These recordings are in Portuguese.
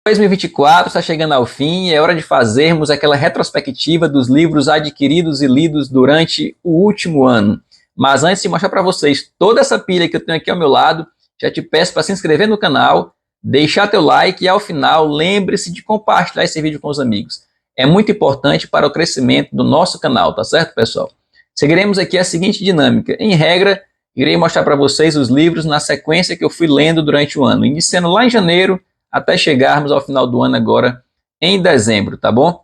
2024 está chegando ao fim e é hora de fazermos aquela retrospectiva dos livros adquiridos e lidos durante o último ano. Mas antes de mostrar para vocês toda essa pilha que eu tenho aqui ao meu lado, já te peço para se inscrever no canal, deixar teu like e ao final lembre-se de compartilhar esse vídeo com os amigos. É muito importante para o crescimento do nosso canal, tá certo, pessoal? Seguiremos aqui a seguinte dinâmica. Em regra, irei mostrar para vocês os livros na sequência que eu fui lendo durante o ano, iniciando lá em janeiro, até chegarmos ao final do ano agora, em dezembro, tá bom?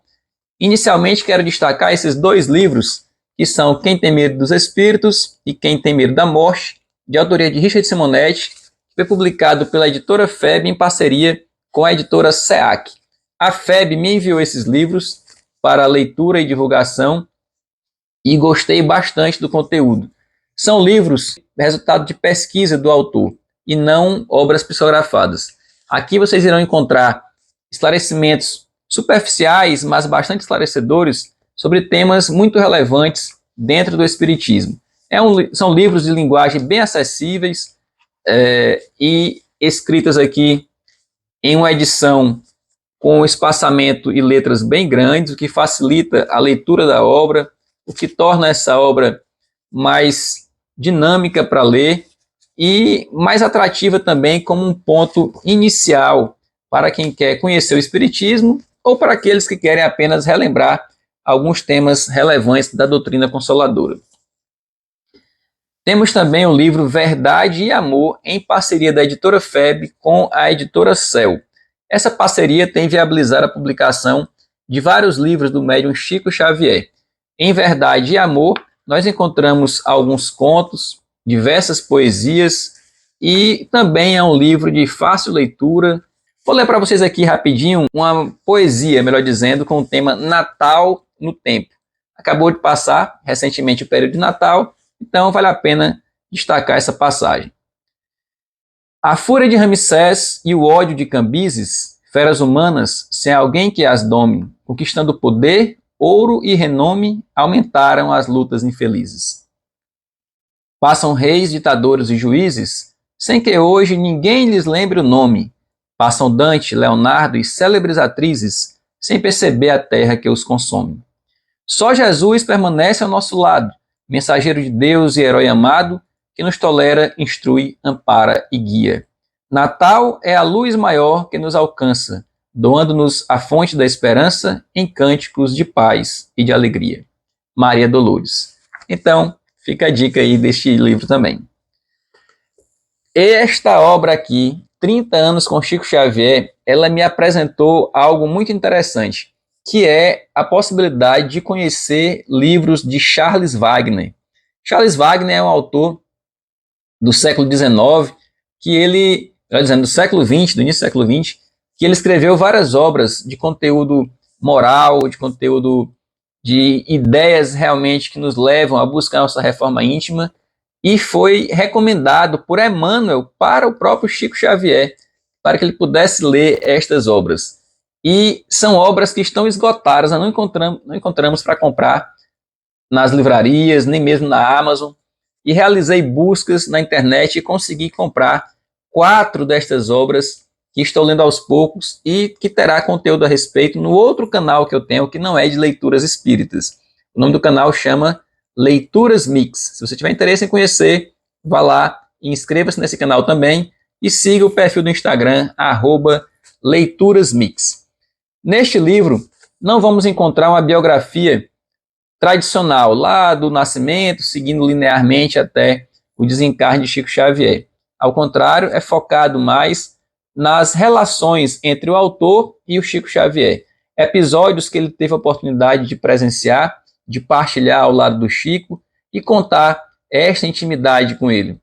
Inicialmente quero destacar esses dois livros, que são Quem Tem Medo dos Espíritos e Quem Tem Medo da Morte, de autoria de Richard Simonetti, que foi publicado pela editora FEB em parceria com a editora SEAC. A FEB me enviou esses livros para leitura e divulgação e gostei bastante do conteúdo. São livros resultado de pesquisa do autor e não obras psicografadas. Aqui vocês irão encontrar esclarecimentos superficiais, mas bastante esclarecedores sobre temas muito relevantes dentro do Espiritismo. São livros de linguagem bem acessíveis e escritos aqui em uma edição com espaçamento e letras bem grandes, o que facilita a leitura da obra, o que torna essa obra mais dinâmica para ler e mais atrativa também como um ponto inicial para quem quer conhecer o Espiritismo ou para aqueles que querem apenas relembrar alguns temas relevantes da doutrina consoladora. Temos também o livro Verdade e Amor, em parceria da editora FEB com a editora CEL. Essa parceria tem viabilizado a publicação de vários livros do médium Chico Xavier. Em Verdade e Amor, nós encontramos alguns contos, diversas poesias e também é um livro de fácil leitura. Vou ler para vocês aqui rapidinho uma poesia, melhor dizendo, com o tema Natal no Tempo. Acabou de passar recentemente o período de Natal, então vale a pena destacar essa passagem. A fúria de Ramsés e o ódio de Cambises, feras humanas, sem alguém que as dome, conquistando poder, ouro e renome, aumentaram as lutas infelizes. Passam reis, ditadores e juízes, sem que hoje ninguém lhes lembre o nome. Passam Dante, Leonardo e célebres atrizes, sem perceber a terra que os consome. Só Jesus permanece ao nosso lado, mensageiro de Deus e herói amado, que nos tolera, instrui, ampara e guia. Natal é a luz maior que nos alcança, doando-nos a fonte da esperança em cânticos de paz e de alegria. Maria Dolores. Então, fica a dica aí deste livro também. Esta obra aqui, 30 anos com Chico Xavier, ela me apresentou algo muito interessante, que é a possibilidade de conhecer livros de Charles Wagner. Charles Wagner é um autor do século XIX, que ele, do século XX, do início do século XX, que ele escreveu várias obras de conteúdo moral, de conteúdo de ideias realmente que nos levam a buscar nossa reforma íntima, e foi recomendado por Emmanuel para o próprio Chico Xavier, para que ele pudesse ler estas obras. E são obras que estão esgotadas, não encontramos para comprar nas livrarias, nem mesmo na Amazon, e realizei buscas na internet e consegui comprar 4 destas obras que estou lendo aos poucos e que terá conteúdo a respeito no outro canal que eu tenho, que não é de leituras espíritas. O nome do canal chama Leituras Mix. Se você tiver interesse em conhecer, vá lá e inscreva-se nesse canal também e siga o perfil do Instagram, @leiturasmix. Neste livro, não vamos encontrar uma biografia tradicional, lá do nascimento, seguindo linearmente até o desencarne de Chico Xavier. Ao contrário, é focado mais nas relações entre o autor e o Chico Xavier. Episódios que ele teve a oportunidade de presenciar, de partilhar ao lado do Chico e contar esta intimidade com ele.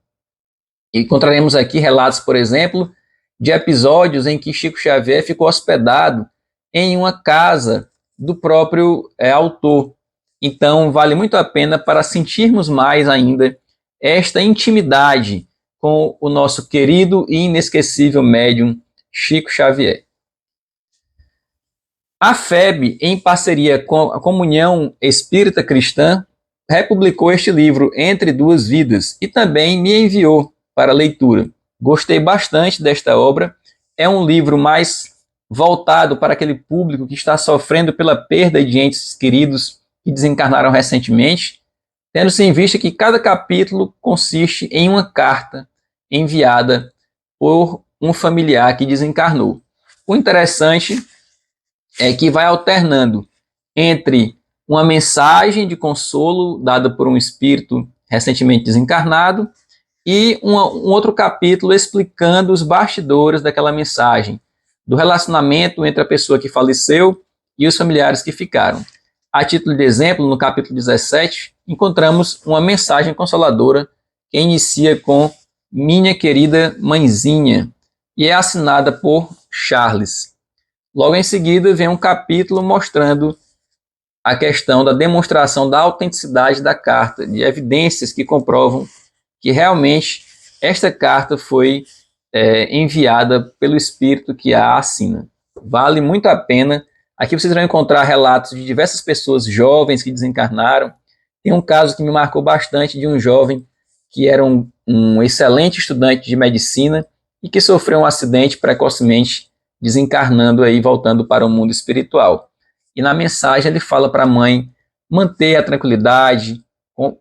E encontraremos aqui relatos, por exemplo, de episódios em que Chico Xavier ficou hospedado em uma casa do próprio autor. Então, vale muito a pena para sentirmos mais ainda esta intimidade com o nosso querido e inesquecível médium Chico Xavier. A FEB, em parceria com a Comunhão Espírita Cristã, republicou este livro Entre Duas Vidas e também me enviou para leitura. Gostei bastante desta obra. É um livro mais voltado para aquele público que está sofrendo pela perda de entes queridos que desencarnaram recentemente, tendo-se em vista que cada capítulo consiste em uma carta enviada por um familiar que desencarnou. O interessante é que vai alternando entre uma mensagem de consolo dada por um espírito recentemente desencarnado e um outro capítulo explicando os bastidores daquela mensagem, do relacionamento entre a pessoa que faleceu e os familiares que ficaram. A título de exemplo, no capítulo 17, encontramos uma mensagem consoladora que inicia com "Minha querida mãezinha" e é assinada por Charles. Logo em seguida vem um capítulo mostrando a questão da demonstração da autenticidade da carta, de evidências que comprovam que realmente esta carta foi enviada pelo espírito que a assina. Vale muito a pena. Aqui vocês vão encontrar relatos de diversas pessoas jovens que desencarnaram. Tem um caso que me marcou bastante de um jovem que era um excelente estudante de medicina e que sofreu um acidente precocemente, desencarnando aí, voltando para o mundo espiritual. E na mensagem ele fala para a mãe manter a tranquilidade,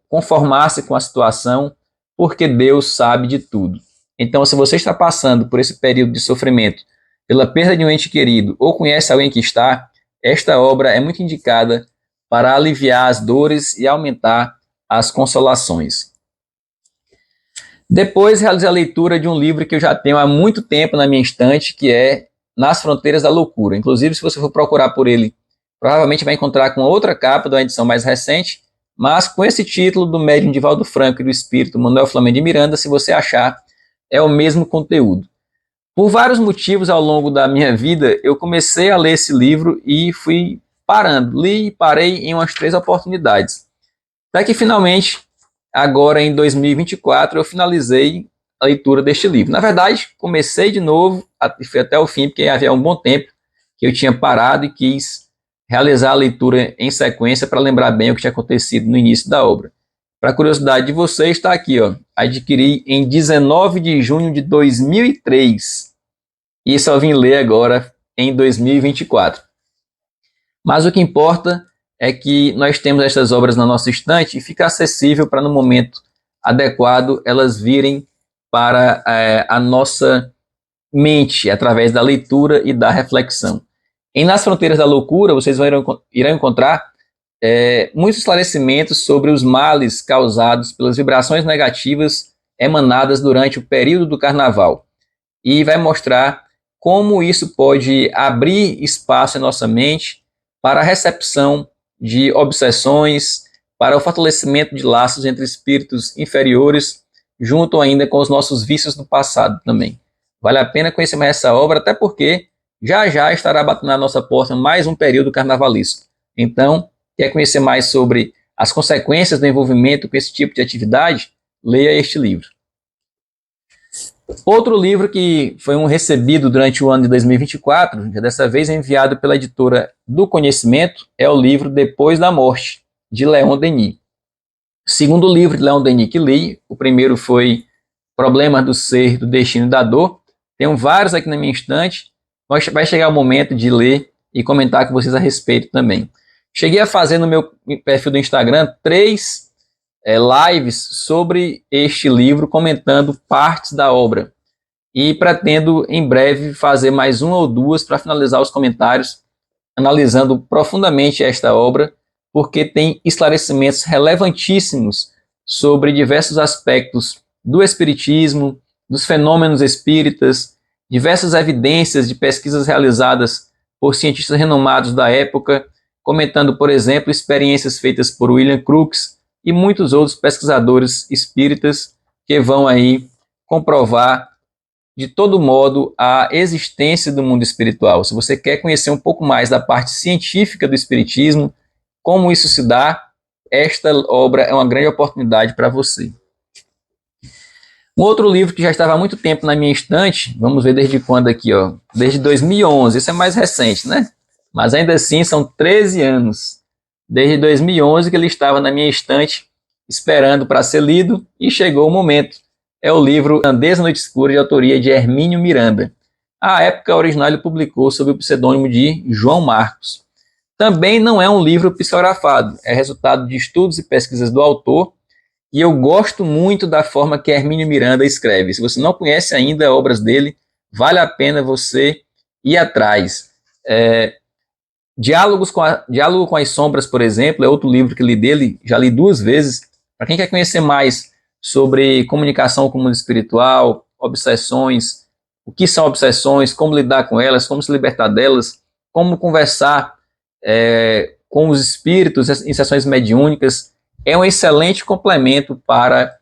conformar-se com a situação, porque Deus sabe de tudo. Então, se você está passando por esse período de sofrimento, pela perda de um ente querido, ou conhece alguém que está, esta obra é muito indicada para aliviar as dores e aumentar as consolações. Depois, realizei a leitura de um livro que eu já tenho há muito tempo na minha estante, que é Nas Fronteiras da Loucura. Inclusive, se você for procurar por ele, provavelmente vai encontrar com outra capa, de uma edição mais recente, mas com esse título do médium Divaldo Franco e do espírito Manuel Flamengo de Miranda, se você achar, é o mesmo conteúdo. Por vários motivos ao longo da minha vida, eu comecei a ler esse livro e fui parando. Li e parei em umas 3 oportunidades. Até que finalmente, agora em 2024, eu finalizei a leitura deste livro. Na verdade, comecei de novo e fui até o fim, porque havia um bom tempo que eu tinha parado e quis realizar a leitura em sequência para lembrar bem o que tinha acontecido no início da obra. Para curiosidade de vocês, está aqui, ó. Adquiri em 19 de junho de 2003 e só vim ler agora em 2024. Mas o que importa é que nós temos estas obras na nossa estante e fica acessível para, no momento adequado, elas virem para a nossa mente através da leitura e da reflexão. Em Nas Fronteiras da Loucura, vocês irão encontrar muitos esclarecimentos sobre os males causados pelas vibrações negativas emanadas durante o período do carnaval. E vai mostrar como isso pode abrir espaço em nossa mente para a recepção de obsessões, para o fortalecimento de laços entre espíritos inferiores, junto ainda com os nossos vícios do passado também. Vale a pena conhecer mais essa obra, até porque já já estará batendo na nossa porta mais um período carnavalesco. Então, quer conhecer mais sobre as consequências do envolvimento com esse tipo de atividade? Leia este livro. Outro livro que foi recebido durante o ano de 2024, já dessa vez enviado pela editora do Conhecimento, é o livro Depois da Morte, de Leon Denis. O segundo livro de Leon Denis que li, o primeiro foi Problemas do Ser, do Destino e da Dor. Tenho vários aqui na minha estante. Vai chegar o momento de ler e comentar com vocês a respeito também. Cheguei a fazer no meu perfil do Instagram 3 lives sobre este livro, comentando partes da obra. E pretendo em breve fazer mais 1 ou 2 para finalizar os comentários, analisando profundamente esta obra, porque tem esclarecimentos relevantíssimos sobre diversos aspectos do espiritismo, dos fenômenos espíritas, diversas evidências de pesquisas realizadas por cientistas renomados da época, comentando, por exemplo, experiências feitas por William Crookes e muitos outros pesquisadores espíritas que vão aí comprovar de todo modo a existência do mundo espiritual. Se você quer conhecer um pouco mais da parte científica do espiritismo, como isso se dá, esta obra é uma grande oportunidade para você. Um outro livro que já estava há muito tempo na minha estante, vamos ver desde quando aqui, ó, desde 2011, esse é mais recente, né? Mas ainda assim são 13 anos. Desde 2011 que ele estava na minha estante, esperando para ser lido, e chegou o momento. É o livro Grandeza Noite Escura, de autoria de Hermínio Miranda. À época original ele publicou sob o pseudônimo de João Marcos. Também não é um livro psicografado, é resultado de estudos e pesquisas do autor, e eu gosto muito da forma que Hermínio Miranda escreve. Se você não conhece ainda obras dele, vale a pena você ir atrás. Diálogo com as Sombras, por exemplo, é outro livro que li dele, já li 2 vezes. Para quem quer conhecer mais sobre comunicação com o mundo espiritual, obsessões, o que são obsessões, como lidar com elas, como se libertar delas, como conversar com os espíritos em sessões mediúnicas, é um excelente complemento para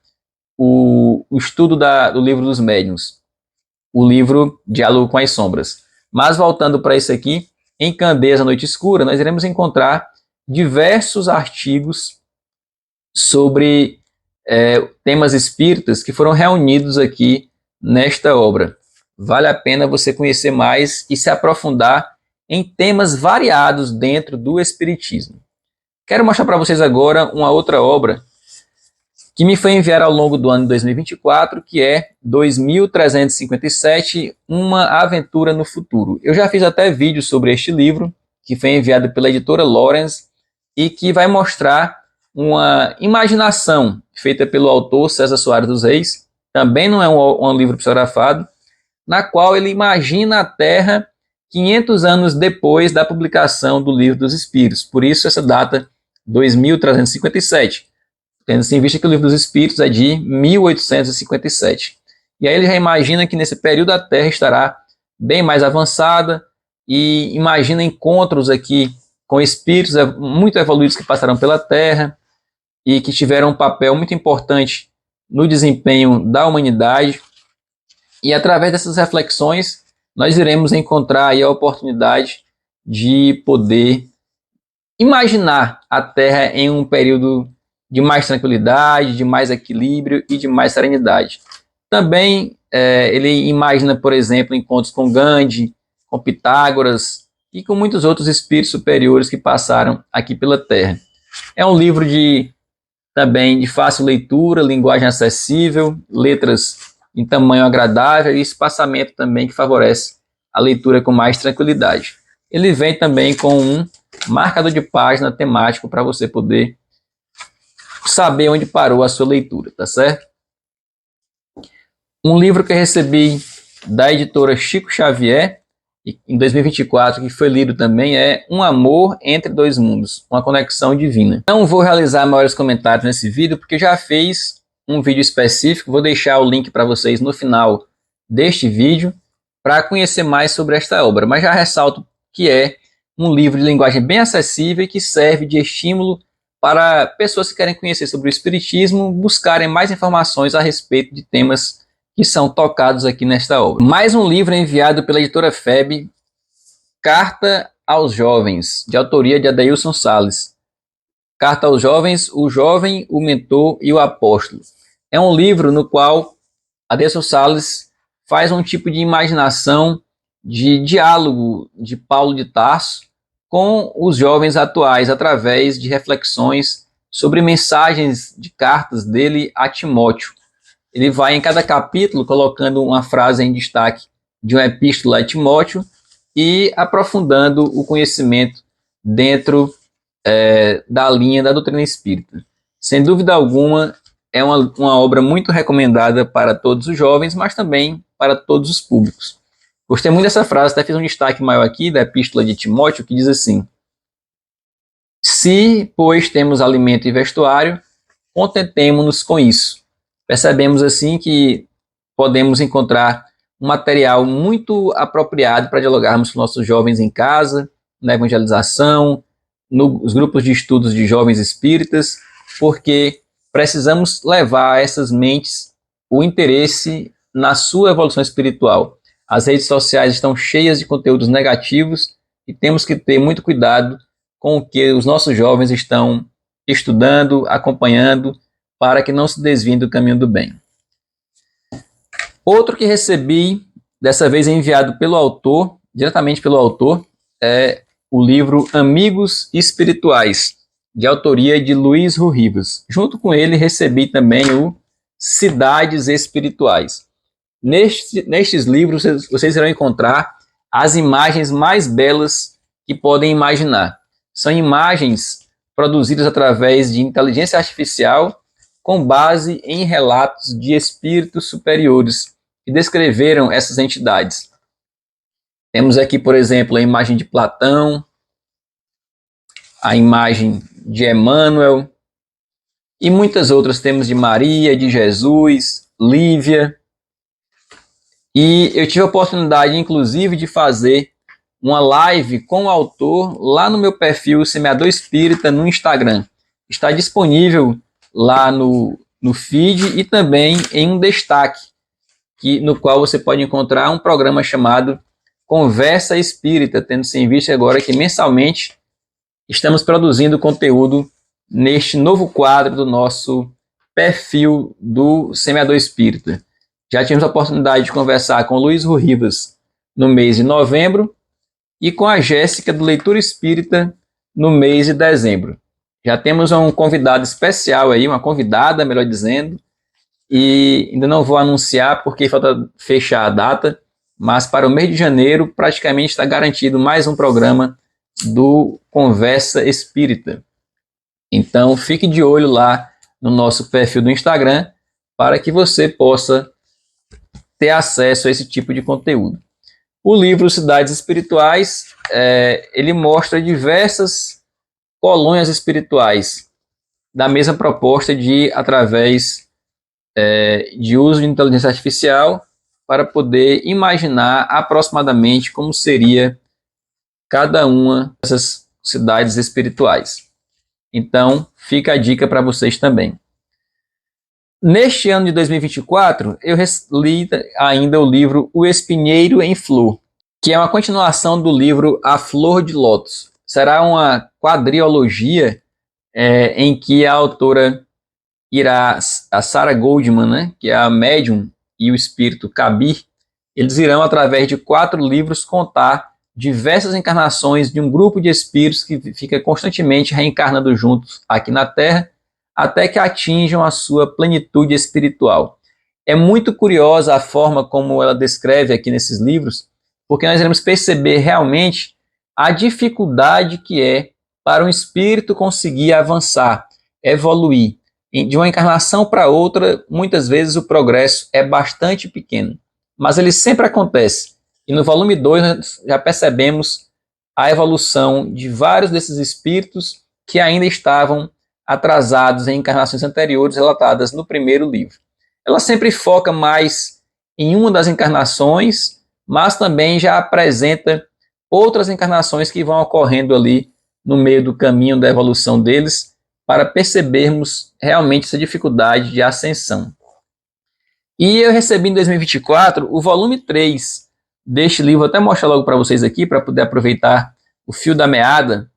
o estudo do livro dos médiuns, o livro Diálogo com as Sombras. Mas voltando para esse aqui, em Candeias, a Noite Escura, nós iremos encontrar diversos artigos sobre temas espíritas que foram reunidos aqui nesta obra. Vale a pena você conhecer mais e se aprofundar em temas variados dentro do Espiritismo. Quero mostrar para vocês agora uma outra obra que me foi enviada ao longo do ano de 2024, que é 2357, Uma Aventura no Futuro. Eu já fiz até vídeo sobre este livro, que foi enviado pela editora Lorenz, e que vai mostrar uma imaginação feita pelo autor César Soares dos Reis, também não é um livro psicografado, na qual ele imagina a Terra 500 anos depois da publicação do Livro dos Espíritos. Por isso essa data 2357. Tendo-se em vista que o Livro dos Espíritos é de 1857. E aí ele já imagina que nesse período a Terra estará bem mais avançada e imagina encontros aqui com espíritos muito evoluídos que passaram pela Terra e que tiveram um papel muito importante no desempenho da humanidade. E através dessas reflexões nós iremos encontrar aí a oportunidade de poder imaginar a Terra em um período de mais tranquilidade, de mais equilíbrio e de mais serenidade. Também ele imagina, por exemplo, encontros com Gandhi, com Pitágoras e com muitos outros espíritos superiores que passaram aqui pela Terra. É um livro também de fácil leitura, linguagem acessível, letras em tamanho agradável e espaçamento também que favorece a leitura com mais tranquilidade. Ele vem também com um marcador de página temático para você poder saber onde parou a sua leitura, tá certo? Um livro que eu recebi da editora Chico Xavier, em 2024, que foi lido também, é Um Amor Entre Dois Mundos, uma conexão divina. Não vou realizar maiores comentários nesse vídeo, porque já fiz um vídeo específico, vou deixar o link para vocês no final deste vídeo, para conhecer mais sobre esta obra, mas já ressalto que é um livro de linguagem bem acessível e que serve de estímulo para pessoas que querem conhecer sobre o Espiritismo, buscarem mais informações a respeito de temas que são tocados aqui nesta obra. Mais um livro enviado pela editora FEB, Carta aos Jovens, de autoria de Adeilson Salles. Carta aos Jovens, o Jovem, o Mentor e o Apóstolo. É um livro no qual Adeilson Salles faz um tipo de imaginação, de diálogo de Paulo de Tarso com os jovens atuais, através de reflexões sobre mensagens de cartas dele a Timóteo. Ele vai em cada capítulo colocando uma frase em destaque de uma epístola a Timóteo e aprofundando o conhecimento dentro da linha da doutrina espírita. Sem dúvida alguma, é uma obra muito recomendada para todos os jovens, mas também para todos os públicos. Gostei muito dessa frase, até fiz um destaque maior aqui da epístola de Timóteo, que diz assim: se, pois, temos alimento e vestuário, contentemo-nos com isso. Percebemos assim que podemos encontrar um material muito apropriado para dialogarmos com nossos jovens em casa, na evangelização, nos grupos de estudos de jovens espíritas, porque precisamos levar a essas mentes o interesse na sua evolução espiritual. As redes sociais estão cheias de conteúdos negativos e temos que ter muito cuidado com o que os nossos jovens estão estudando, acompanhando, para que não se desviem do caminho do bem. Outro que recebi, dessa vez enviado pelo autor, diretamente pelo autor, é o livro Amigos Espirituais, de autoria de Luiz Rurribas. Junto com ele recebi também o Cidades Espirituais. Nestes livros vocês irão encontrar as imagens mais belas que podem imaginar. São imagens produzidas através de inteligência artificial com base em relatos de espíritos superiores que descreveram essas entidades. Temos aqui, por exemplo, a imagem de Platão, a imagem de Emmanuel e muitas outras. Temos de Maria, de Jesus, Lívia. E eu tive a oportunidade, inclusive, de fazer uma live com o autor lá no meu perfil Semeador Espírita no Instagram. Está disponível lá no feed e também em um destaque, no qual você pode encontrar um programa chamado Conversa Espírita, tendo-se em vista agora que mensalmente estamos produzindo conteúdo neste novo quadro do nosso perfil do Semeador Espírita. Já tivemos a oportunidade de conversar com o Luiz Rivas no mês de novembro e com a Jéssica do Leitura Espírita no mês de dezembro. Já temos um convidado especial aí, uma convidada, melhor dizendo, e ainda não vou anunciar porque falta fechar a data, mas para o mês de janeiro praticamente está garantido mais um programa do Conversa Espírita. Então fique de olho lá no nosso perfil do Instagram para que você possa ter acesso a esse tipo de conteúdo. O livro Cidades Espirituais, ele mostra diversas colônias espirituais da mesma proposta de, através de uso de inteligência artificial, para poder imaginar aproximadamente como seria cada uma dessas cidades espirituais. Então, fica a dica para vocês também. Neste ano de 2024, eu li ainda o livro O Espinheiro em Flor, que é uma continuação do livro A Flor de Lótus. Será uma quadriologia em que a autora irá, a Sarah Goldman, né, que é a médium, e o espírito Kabir, eles irão, através de 4 livros, contar diversas encarnações de um grupo de espíritos que fica constantemente reencarnando juntos aqui na Terra, até que atinjam a sua plenitude espiritual. É muito curiosa a forma como ela descreve aqui nesses livros, porque nós iremos perceber realmente a dificuldade que é para um espírito conseguir avançar, evoluir. De uma encarnação para outra, muitas vezes o progresso é bastante pequeno, mas ele sempre acontece. E no volume 2 nós já percebemos a evolução de vários desses espíritos que ainda estavam atrasados em encarnações anteriores relatadas no primeiro livro. Ela sempre foca mais em uma das encarnações, mas também já apresenta outras encarnações que vão ocorrendo ali no meio do caminho da evolução deles, para percebermos realmente essa dificuldade de ascensão. E eu recebi em 2024 o volume 3 deste livro, vou até mostrar logo para vocês aqui, para poder aproveitar o fio da meada.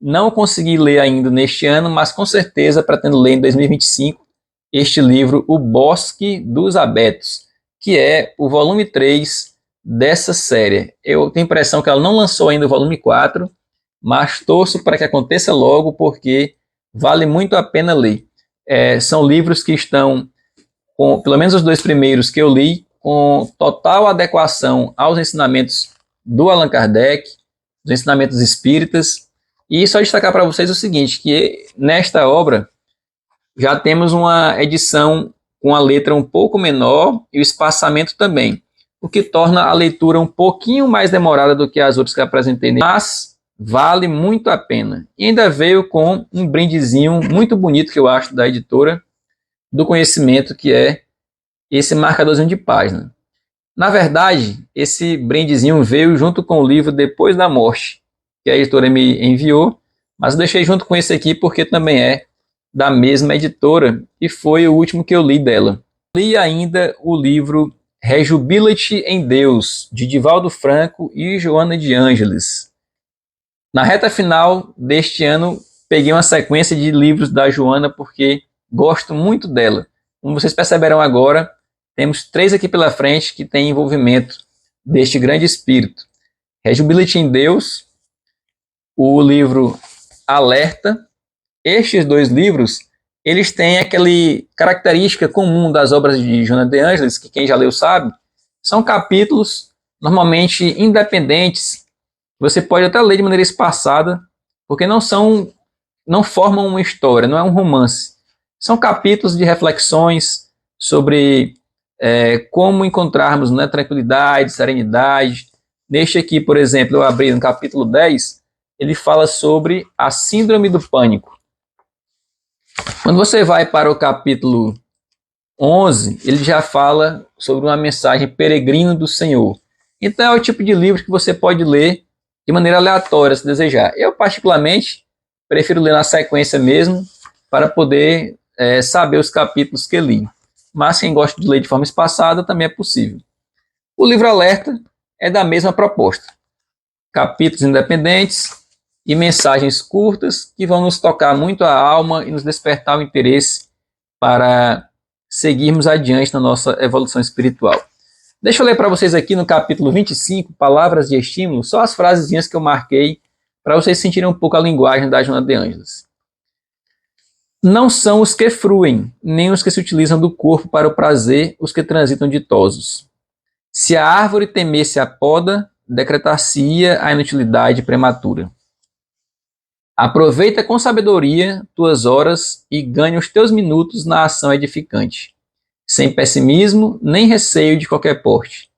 Não consegui ler ainda neste ano, mas com certeza pretendo ler em 2025 este livro, O Bosque dos Abetos, que é o volume 3 dessa série. Eu tenho a impressão que ela não lançou ainda o volume 4, mas torço para que aconteça logo, porque vale muito a pena ler. São livros que estão, pelo menos os 2 primeiros que eu li, com total adequação aos ensinamentos do Allan Kardec, os ensinamentos espíritas. E só destacar para vocês o seguinte, que nesta obra já temos uma edição com a letra um pouco menor e o espaçamento também, o que torna a leitura um pouquinho mais demorada do que as outras que eu apresentei, mas vale muito a pena. E ainda veio com um brindezinho muito bonito que eu acho da editora do conhecimento, que é esse marcadorzinho de página. Na verdade, esse brindezinho veio junto com o livro Depois da Morte, que a editora me enviou, mas eu deixei junto com esse aqui porque também é da mesma editora e foi o último que eu li dela. Li ainda o livro Rejubila-te em Deus, de Divaldo Franco e Joana de Ângeles. Na reta final deste ano, peguei uma sequência de livros da Joana porque gosto muito dela. Como vocês perceberão agora, temos 3 aqui pela frente que têm envolvimento deste grande espírito. Rejubila-te em Deus, o livro Alerta. Estes 2 livros, eles têm aquela característica comum das obras de Joana de Ângeles, que quem já leu sabe, São capítulos normalmente independentes. Você pode até ler de maneira espaçada, porque não formam uma história, não é um romance. São capítulos de reflexões sobre como encontrarmos, né, tranquilidade, serenidade. Neste aqui, por exemplo, eu abri no capítulo 10, ele fala sobre a síndrome do pânico. Quando você vai para o capítulo 11, ele já fala sobre uma mensagem peregrina do Senhor. Então é o tipo de livro que você pode ler de maneira aleatória, se desejar. Eu, particularmente, prefiro ler na sequência mesmo, para poder saber os capítulos que li. Mas quem gosta de ler de forma espaçada também é possível. O livro Alerta é da mesma proposta. Capítulos independentes e mensagens curtas que vão nos tocar muito a alma e nos despertar o interesse para seguirmos adiante na nossa evolução espiritual. Deixa eu ler para vocês aqui no capítulo 25, Palavras de Estímulo, só as frasezinhas que eu marquei para vocês sentirem um pouco a linguagem da Joana de Ângeles. Não são os que fruem, nem os que se utilizam do corpo para o prazer, os que transitam ditosos. Se a árvore temesse a poda, decretar-se-ia a inutilidade prematura. Aproveita com sabedoria tuas horas e ganha os teus minutos na ação edificante, sem pessimismo nem receio de qualquer porte.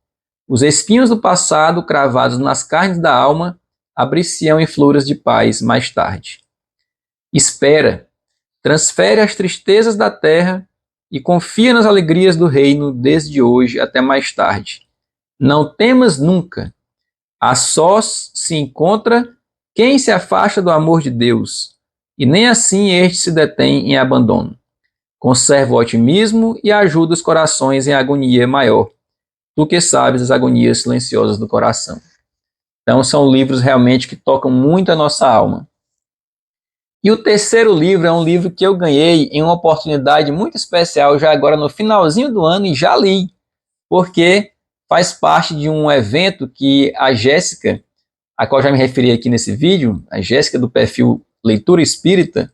Os espinhos do passado cravados nas carnes da alma abrir-se-ão em flores de paz mais tarde. Espera, transfere as tristezas da terra e confia nas alegrias do reino desde hoje até mais tarde. Não temas nunca. A sós se encontra quem se afasta do amor de Deus, e nem assim este se detém em abandono. Conserva o otimismo e ajuda os corações em agonia maior. Tu que sabes as agonias silenciosas do coração. Então são livros realmente que tocam muito a nossa alma. E o terceiro livro é um livro que eu ganhei em uma oportunidade muito especial já agora no finalzinho do ano e já li, porque faz parte de um evento que a Jéssica, a qual já me referi aqui nesse vídeo, a Jéssica do perfil Leitura Espírita,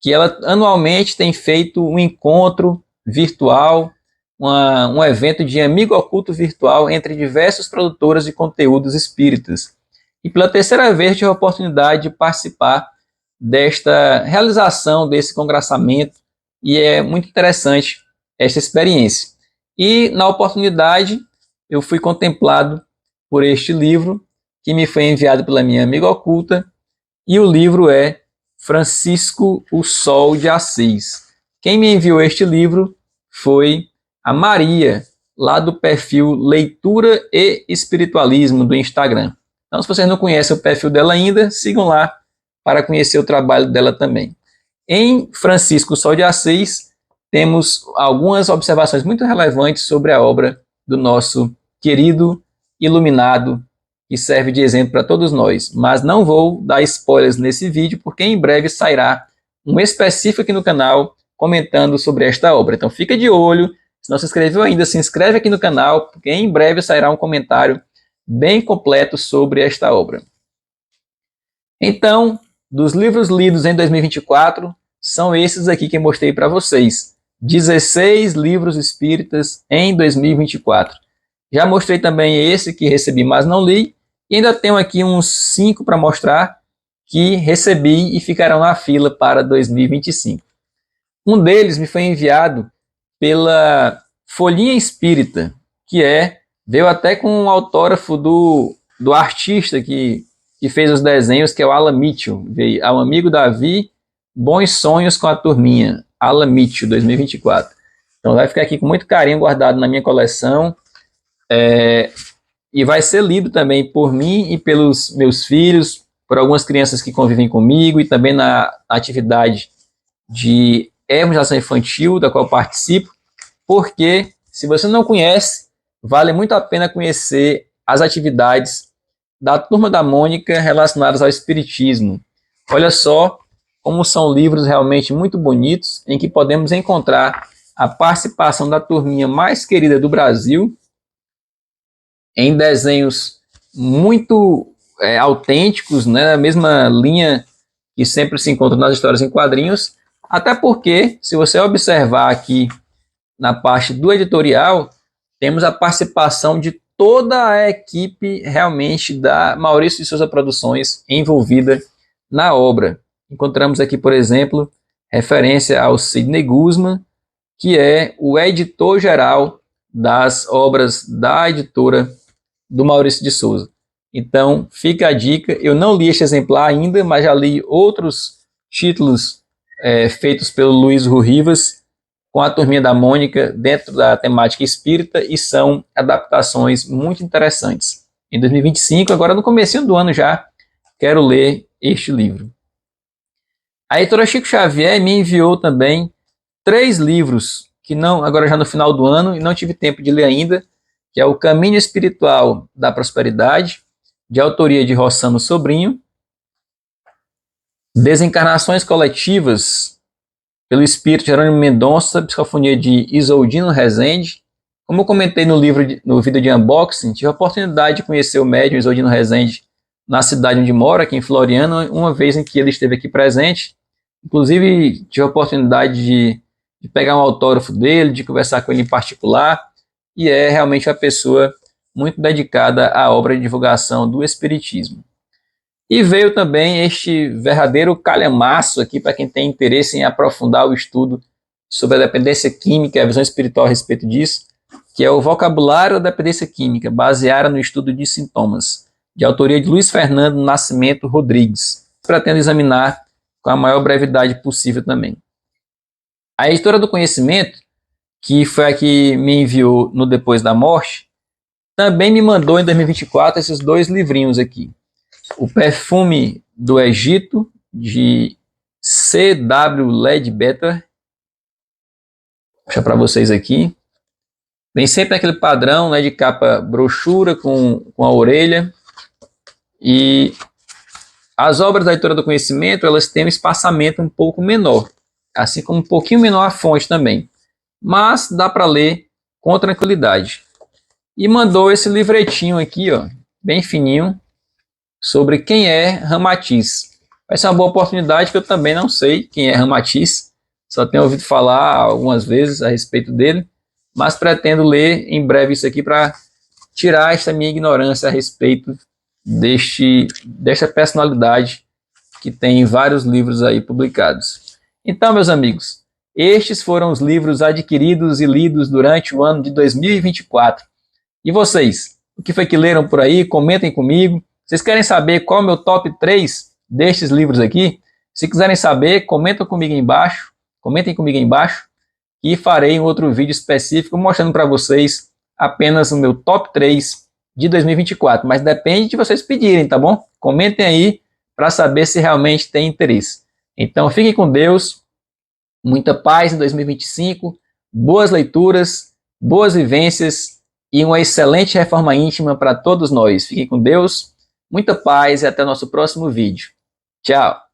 que ela anualmente tem feito um encontro virtual, um evento de amigo oculto virtual entre diversos produtores de conteúdos espíritas. E pela terceira vez tive a oportunidade de participar desta realização, desse congressamento, e é muito interessante esta experiência. E na oportunidade eu fui contemplado por este livro, que me foi enviado pela minha amiga oculta, e o livro é Francisco o Sol de Assis. Quem me enviou este livro foi a Maria, lá do perfil Leitura e Espiritualismo do Instagram. Então, se vocês não conhecem o perfil dela ainda, sigam lá para conhecer o trabalho dela também. Em Francisco o Sol de Assis, temos algumas observações muito relevantes sobre a obra do nosso querido iluminado, que serve de exemplo para todos nós. Mas não vou dar spoilers nesse vídeo, porque em breve sairá um específico aqui no canal comentando sobre esta obra. Então fica de olho, se não se inscreveu ainda, se inscreve aqui no canal, porque em breve sairá um comentário bem completo sobre esta obra. Então, dos livros lidos em 2024, são esses aqui que eu mostrei para vocês. 16 livros espíritas em 2024. Já mostrei também esse que recebi, mas não li. E ainda tenho aqui uns 5 para mostrar que recebi e ficarão na fila para 2025. Um deles me foi enviado pela Folhinha Espírita, que veio até com um autógrafo do artista que fez os desenhos, que é o Alan Mitchell. Veio ao amigo Davi, bons sonhos com a turminha. Alan Mitchell, 2024. Então vai ficar aqui com muito carinho guardado na minha coleção. E vai ser lido também por mim e pelos meus filhos, por algumas crianças que convivem comigo e também na atividade de evangelização infantil, da qual participo, porque, se você não conhece, vale muito a pena conhecer as atividades da Turma da Mônica relacionadas ao Espiritismo. Olha só como são livros realmente muito bonitos, em que podemos encontrar a participação da turminha mais querida do Brasil, em desenhos muito autênticos, né, na mesma linha que sempre se encontra nas histórias em quadrinhos, até porque, se você observar aqui na parte do editorial, temos a participação de toda a equipe realmente da Maurício de Souza Produções envolvida na obra. Encontramos aqui, por exemplo, referência ao Sidney Guzman, que é o editor-geral das obras da editora do Maurício de Souza. Então, fica a dica. Eu não li este exemplar ainda, mas já li outros títulos feitos pelo Luiz Rivas com a Turminha da Mônica dentro da temática espírita e são adaptações muito interessantes. Em 2025, agora no comecinho do ano já, quero ler este livro. A editora Chico Xavier me enviou também 3 livros, que não, agora já no final do ano, e não tive tempo de ler ainda, que é O Caminho Espiritual da Prosperidade, de autoria de Rossano Sobrinho, Desencarnações Coletivas, pelo Espírito Jerônimo Mendonça, psicofonia de Isoldino Rezende. Como eu comentei no vídeo de unboxing, tive a oportunidade de conhecer o médium Isoldino Rezende na cidade onde mora, aqui em Floriano, uma vez em que ele esteve aqui presente. Inclusive, tive a oportunidade de pegar um autógrafo dele, de conversar com ele em particular, e é realmente uma pessoa muito dedicada à obra de divulgação do Espiritismo. E veio também este verdadeiro calhamaço aqui para quem tem interesse em aprofundar o estudo sobre a dependência química e a visão espiritual a respeito disso, que é o Vocabulário da Dependência Química, baseada no estudo de sintomas, de autoria de Luiz Fernando Nascimento Rodrigues. Pretendo examinar com a maior brevidade possível também. A editora do Conhecimento, que foi a que me enviou no Depois da Morte, também me mandou em 2024 esses 2 livrinhos aqui. O Perfume do Egito, de C.W. Ledbetter. Vou deixar para vocês aqui. Vem sempre aquele padrão, né, de capa brochura com a orelha. E as obras da editora do Conhecimento, elas têm um espaçamento um pouco menor, assim como um pouquinho menor a fonte também. Mas dá para ler com tranquilidade. E mandou esse livretinho aqui, ó, bem fininho, sobre quem é Ramatiz. Vai ser uma boa oportunidade, que eu também não sei quem é Ramatiz, só tenho ouvido falar algumas vezes a respeito dele, mas pretendo ler em breve isso aqui para tirar esta minha ignorância a respeito desta personalidade que tem vários livros aí publicados. Então, meus amigos, estes foram os livros adquiridos e lidos durante o ano de 2024. E vocês? O que foi que leram por aí? Comentem comigo. Vocês querem saber qual é o meu top 3 destes livros aqui? Se quiserem saber, comentem comigo aí embaixo e farei um outro vídeo específico mostrando para vocês apenas o meu top 3 de 2024. Mas depende de vocês pedirem, tá bom? Comentem aí para saber se realmente tem interesse. Então fiquem com Deus, muita paz em 2025, boas leituras, boas vivências e uma excelente reforma íntima para todos nós. Fiquem com Deus. Muita paz e até o nosso próximo vídeo. Tchau!